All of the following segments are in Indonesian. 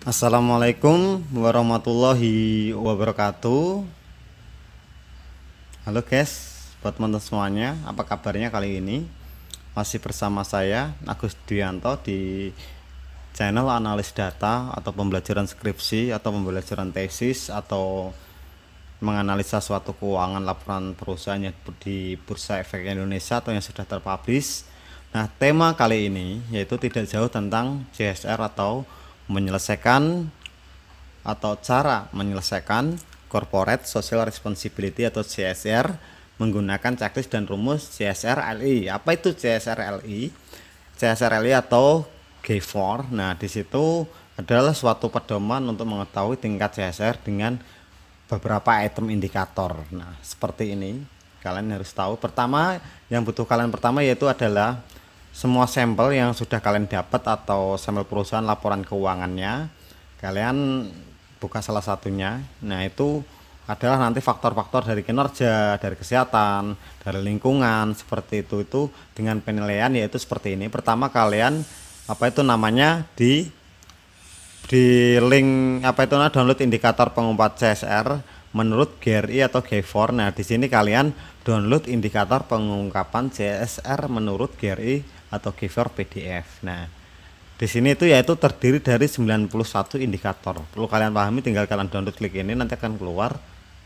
Assalamualaikum warahmatullahi wabarakatuh. Halo guys, buat teman-teman semuanya, apa kabarnya kali ini? Masih bersama saya Agus Dianto di channel analis data atau pembelajaran skripsi atau pembelajaran tesis atau menganalisa suatu keuangan laporan perusahaan yang di Bursa Efek Indonesia atau yang sudah terpublish. Nah, tema kali ini yaitu tidak jauh tentang CSR atau menyelesaikan atau cara menyelesaikan Corporate Social Responsibility atau CSR menggunakan checklist dan rumus CSR LI. Apa itu CSR LI? CSR LI atau G4. Nah, di situ adalah suatu pedoman untuk mengetahui tingkat CSR dengan beberapa item indikator. Nah, seperti ini. Kalian harus tahu. Pertama, yang butuh kalian pertama yaitu adalah semua sampel yang sudah kalian dapat atau sampel perusahaan laporan keuangannya. Kalian buka salah satunya. Nah, itu adalah nanti faktor-faktor dari kinerja, dari kesehatan, dari lingkungan, seperti itu dengan penilaian yaitu seperti ini. Pertama, kalian di link download indikator pengumpat CSR menurut GRI atau G4. Nah, di sini kalian download indikator pengungkapan CSR menurut GRI atau G4 PDF. Nah, di sini yaitu terdiri dari 91 indikator. Perlu kalian pahami, tinggal kalian download, klik ini nanti akan keluar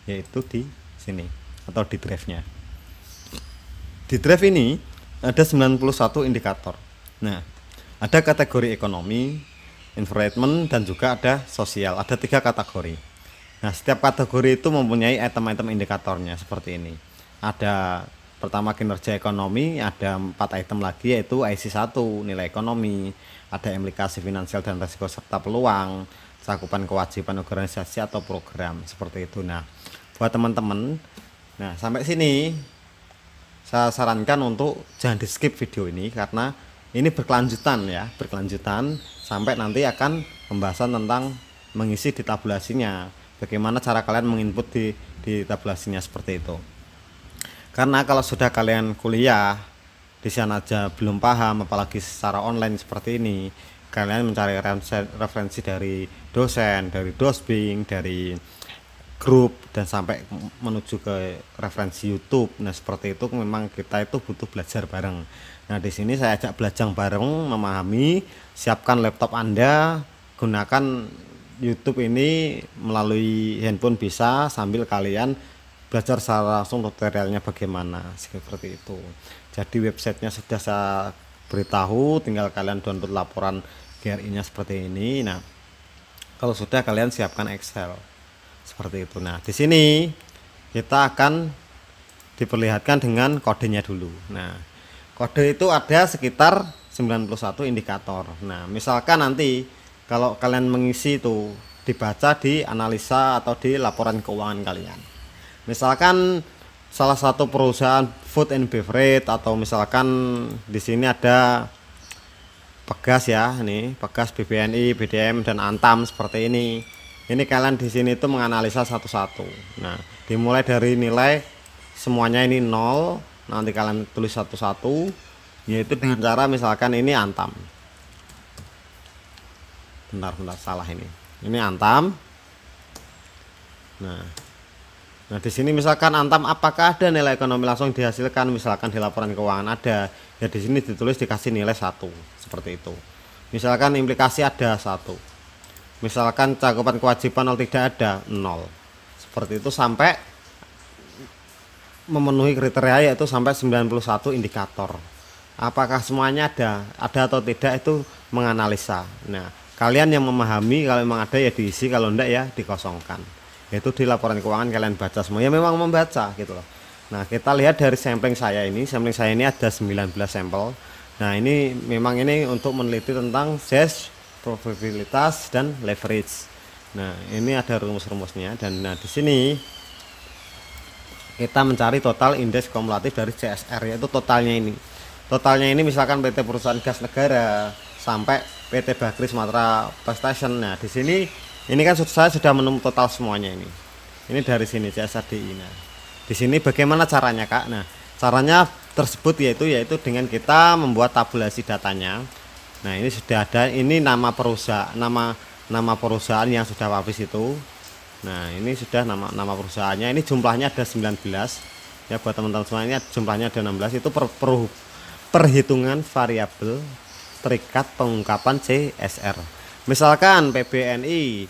yaitu di sini atau di drive-nya. Di drive ini ada 91 indikator. Nah, ada kategori ekonomi, environment, dan juga ada sosial. Ada 3 kategori. Nah, setiap kategori itu mempunyai item-item indikatornya seperti ini. Ada pertama kinerja ekonomi, ada 4 item lagi yaitu IC1 nilai ekonomi, ada implikasi finansial dan risiko serta peluang, cakupan kewajiban organisasi atau program, seperti itu. Nah, buat teman-teman, nah sampai sini saya sarankan untuk jangan di skip video ini karena ini berkelanjutan sampai nanti akan pembahasan tentang mengisi di tabulasinya, bagaimana cara kalian menginput di tabulasinya seperti itu. Karena kalau sudah kalian kuliah di sana aja belum paham, apalagi secara online seperti ini, kalian mencari referensi dari dosen, dari dosbing, dari grup, dan sampai menuju ke referensi YouTube. Nah, seperti itu memang kita itu butuh belajar bareng. Nah, di sini saya ajak belajar bareng, memahami, siapkan laptop Anda, gunakan YouTube ini melalui handphone bisa, sambil kalian belajar secara langsung tutorialnya bagaimana, seperti itu. Jadi websitenya sudah saya beritahu, tinggal kalian download laporan GRI-nya seperti ini. Nah, kalau sudah kalian siapkan Excel seperti itu. Nah, di sini kita akan diperlihatkan dengan kodenya dulu. Nah, kode itu ada sekitar 91 indikator. Nah, misalkan nanti kalau kalian mengisi itu dibaca di analisa atau di laporan keuangan kalian. Misalkan salah satu perusahaan food and beverage, atau misalkan di sini ada Pegas ya, ini Pegas, BBNI, BDM, dan Antam seperti ini. Ini kalian di sini itu menganalisa satu-satu. Nah, dimulai dari nilai semuanya ini 0, nanti kalian tulis satu-satu, yaitu dengan cara misalkan ini Antam. Bentar, salah ini. Ini Antam. Nah, di sini misalkan Antam apakah ada nilai ekonomi langsung dihasilkan, misalkan di laporan keuangan ada, ya di sini ditulis dikasih nilai 1 seperti itu. Misalkan implikasi ada 1. Misalkan cakupan kewajiban tidak ada 0. Seperti itu sampai memenuhi kriteria yaitu sampai 91 indikator. Apakah semuanya ada atau tidak itu menganalisa. Nah, kalian yang memahami, kalau memang ada ya diisi, kalau enggak ya dikosongkan. Itu di laporan keuangan kalian baca semua, ya memang membaca gitu loh. Nah, kita lihat dari sampling saya ini ada 19 sampel. Nah, ini memang ini untuk meneliti tentang size, probabilitas, dan leverage. Nah, ini ada rumus-rumusnya, dan nah di sini kita mencari total indeks kumulatif dari CSR, yaitu totalnya ini. Totalnya ini misalkan PT Perusahaan Gas Negara sampai PT Bakri Sumatera Prestation. Nah, di sini ini kan saya sudah menemukan total semuanya ini. Ini dari sini CSRDI. Nah, di sini bagaimana caranya, Kak? Nah, caranya tersebut yaitu dengan kita membuat tabulasi datanya. Nah, ini sudah ada, ini nama perusahaan, nama nama perusahaan yang sudah habis itu. Nah, ini sudah nama perusahaannya. Ini jumlahnya ada 19. Ya, buat teman-teman semuanya jumlahnya ada 16. Itu perhitungan variabel terikat pengungkapan CSR. Misalkan PBNI.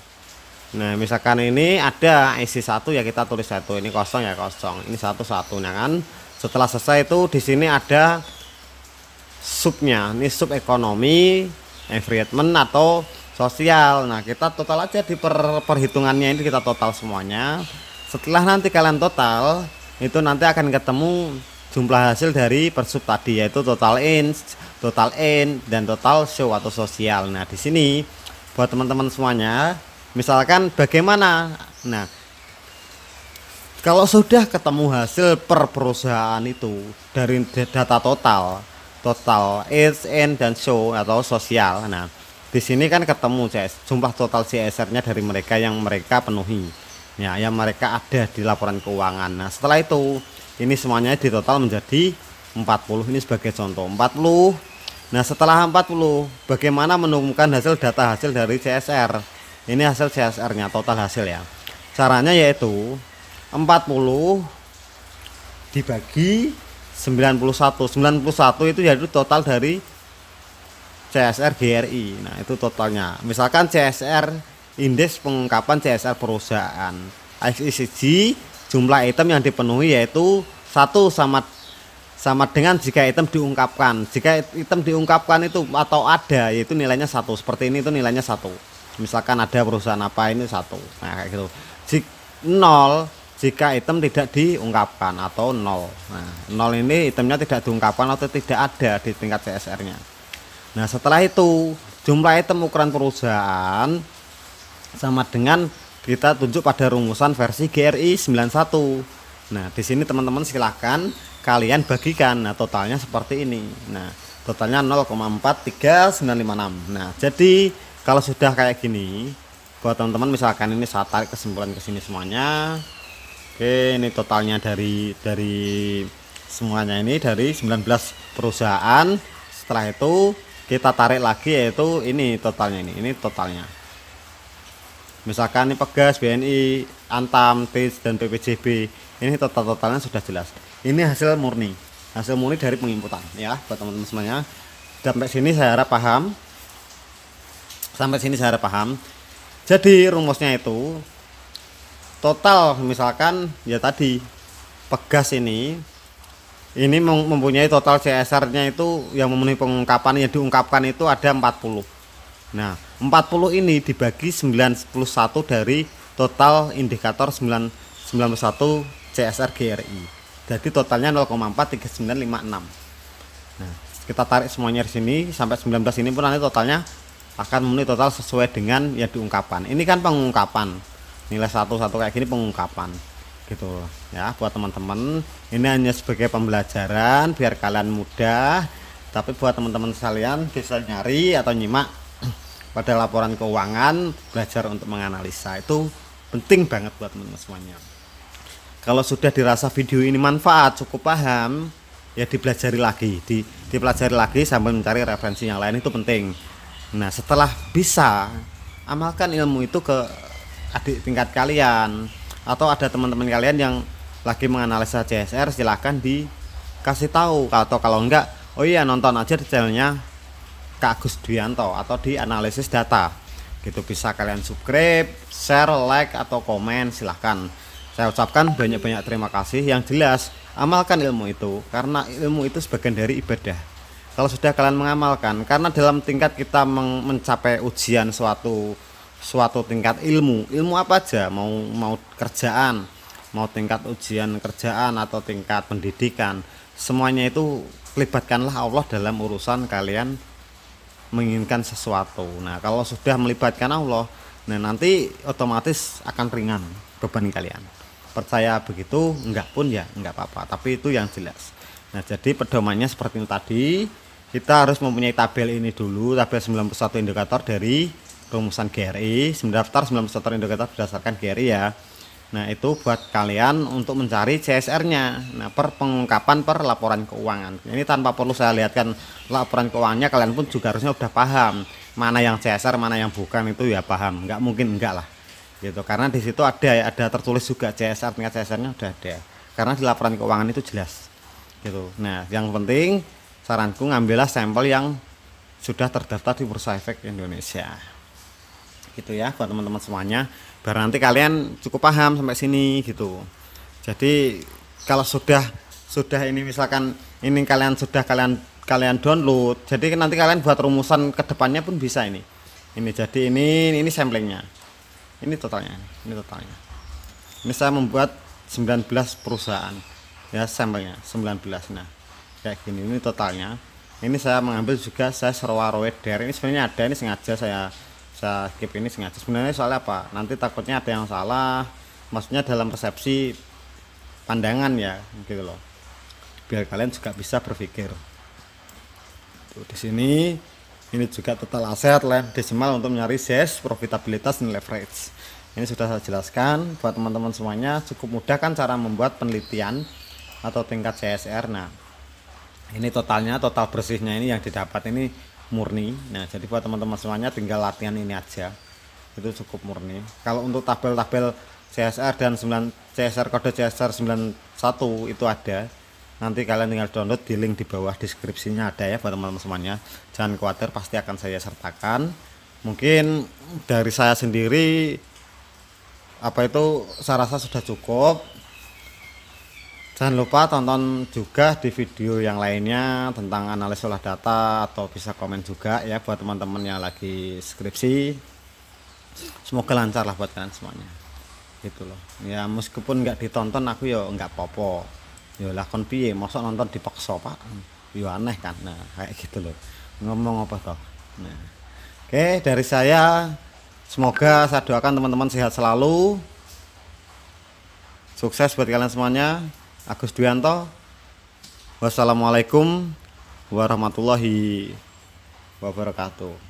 Nah, misalkan ini ada isi 1 ya kita tulis 1, ini kosong ya kosong. Ini 1 nah kan. Setelah selesai itu di sini ada subnya. Ini sub ekonomi, environment atau sosial. Nah, kita total aja di perhitungannya ini kita total semuanya. Setelah nanti kalian total, itu nanti akan ketemu jumlah hasil dari persub tadi, yaitu total in, dan total show atau sosial. Nah, di sini buat teman-teman semuanya, misalkan bagaimana? Nah, kalau sudah ketemu hasil per perusahaan itu dari data total in dan show atau sosial. Nah, di sini kan ketemu jumlah total CSR-nya dari mereka yang mereka penuhi. Ya, yang mereka ada di laporan keuangan. Nah, setelah itu ini semuanya di total menjadi 40. Ini sebagai contoh 40. Nah, setelah 40 bagaimana menemukan data hasil dari CSR? Ini hasil CSR-nya, total hasil ya. Caranya yaitu 40 dibagi 91. 91 itu yaitu total dari CSR GRI. Nah, itu totalnya. Misalkan CSR indeks pengungkapan CSR perusahaan ICG, jumlah item yang dipenuhi yaitu 1 sama dengan jika item diungkapkan. Jika item diungkapkan itu atau ada, yaitu nilainya 1. Seperti ini itu nilainya 1. Misalkan ada perusahaan apa, ini 1. Nah, kayak gitu. 0 jika item tidak diungkapkan atau 0. Nah, 0 ini itemnya tidak diungkapkan atau tidak ada di tingkat CSR-nya. Nah, setelah itu jumlah item ukuran perusahaan sama dengan kita tunjuk pada rumusan versi GRI 91. Nah, di sini teman-teman silahkan kalian bagikan. Nah, totalnya seperti ini. Nah, totalnya 0,43956. Nah, jadi kalau sudah kayak gini, buat teman-teman misalkan ini saya tarik kesimpulan ke sini semuanya. Oke, ini totalnya dari semuanya ini dari 19 perusahaan. Setelah itu kita tarik lagi yaitu ini totalnya ini totalnya. Misalkan ini Pegas, BNI, Antam, TIS, dan PPJB. Ini totalnya sudah jelas. Ini hasil murni dari penginputan ya buat teman-teman semuanya. Sampai sini saya harap paham. Jadi rumusnya itu total, misalkan ya tadi Pegas ini mempunyai total CSR-nya itu yang memenuhi pengungkapan yang diungkapkan itu ada 40. Nah, 40 ini dibagi 91 dari total indikator 91 CSR GRI. Jadi totalnya 0,43956. Nah, kita tarik semuanya di sini sampai 19 ini pun nanti totalnya akan memenuhi total sesuai dengan yang diungkapkan. Ini kan pengungkapan. Nilai 1 kayak gini pengungkapan. Gitu ya, buat teman-teman. Ini hanya sebagai pembelajaran biar kalian mudah. Tapi buat teman-teman sekalian bisa nyari atau nyimak pada laporan keuangan, belajar untuk menganalisa itu penting banget buat teman-teman semuanya. Kalau sudah dirasa video ini manfaat, cukup paham, ya dipelajari lagi sambil mencari referensi yang lain, itu penting. Nah, setelah bisa, amalkan ilmu itu ke adik tingkat kalian atau ada teman-teman kalian yang lagi menganalisa CSR, silahkan dikasih tahu. Atau kalau enggak, oh iya, nonton aja di channelnya Kak Agus Dwianto atau di analisis data gitu. Bisa kalian subscribe, share, like atau komen, silahkan. Saya ucapkan banyak-banyak terima kasih. Yang jelas amalkan ilmu itu, karena ilmu itu sebagian dari ibadah. Kalau sudah kalian mengamalkan, karena dalam tingkat kita mencapai ujian suatu tingkat ilmu apa aja, mau kerjaan, mau tingkat ujian kerjaan atau tingkat pendidikan, semuanya itu libatkanlah Allah dalam urusan kalian menginginkan sesuatu. Nah, kalau sudah melibatkan Allah, nah nanti otomatis akan ringan beban kalian. Percaya begitu, enggak pun ya enggak apa-apa, tapi itu yang jelas. Nah, jadi pedomannya seperti itu tadi. Kita harus mempunyai tabel ini dulu, tabel 91 indikator dari rumusan GRI, daftar 91 indikator berdasarkan GRI ya. Nah, itu buat kalian untuk mencari CSR-nya. Nah, per pengungkapan per laporan keuangan. Ini tanpa perlu saya lihatkan laporan keuangannya, kalian pun juga harusnya udah paham. mana yang CSR mana yang bukan itu ya paham, nggak mungkin enggak lah gitu, karena di situ ada tertulis juga CSR, tingkat CSR-nya udah ada karena di laporan keuangan itu jelas gitu. Nah yang penting saranku ngambillah sampel yang sudah terdaftar di Bursa Efek Indonesia gitu ya buat teman-teman semuanya, biar nanti kalian cukup paham sampai sini gitu. Jadi kalau sudah ini misalkan ini kalian download, jadi nanti kalian buat rumusan kedepannya pun bisa ini jadi ini samplingnya, ini totalnya, ini saya membuat 19 perusahaan ya, sampelnya 19. Nah kayak gini ini totalnya. Ini saya mengambil juga saya Serwaroeder, ini sebenarnya ada, ini sengaja saya skip ini sengaja sebenarnya, soalnya apa, nanti takutnya ada yang salah, maksudnya dalam persepsi pandangan ya gitu loh, biar kalian juga bisa berpikir. Tuh, di sini ini juga total aset, land desimal untuk mencari size, profitabilitas dan leverage. Ini sudah saya jelaskan buat teman-teman semuanya, cukup mudah kan cara membuat penelitian atau tingkat CSR. Nah ini totalnya, total bersihnya ini yang didapat ini murni. Nah jadi buat teman-teman semuanya tinggal latihan ini aja, itu cukup murni. Kalau untuk tabel-tabel CSR dan CSR kode CSR 91 itu ada, nanti kalian tinggal download di link di bawah deskripsinya ada ya buat teman-teman semuanya, jangan khawatir pasti akan saya sertakan. Mungkin dari saya sendiri saya rasa sudah cukup. Jangan lupa tonton juga di video yang lainnya tentang analis olah data, atau bisa komen juga ya buat teman-teman yang lagi skripsi. Semoga lancar lah buat kalian semuanya gitu loh ya, meskipun nggak ditonton aku ya nggak popo ya lah, kon piye masa nonton dipaksa pak, ya aneh kan. Nah kayak gitu loh, ngomong apa toh. Nah oke, dari saya semoga saya doakan teman-teman sehat selalu, sukses buat kalian semuanya. Agus Duyanto, wassalamualaikum warahmatullahi wabarakatuh.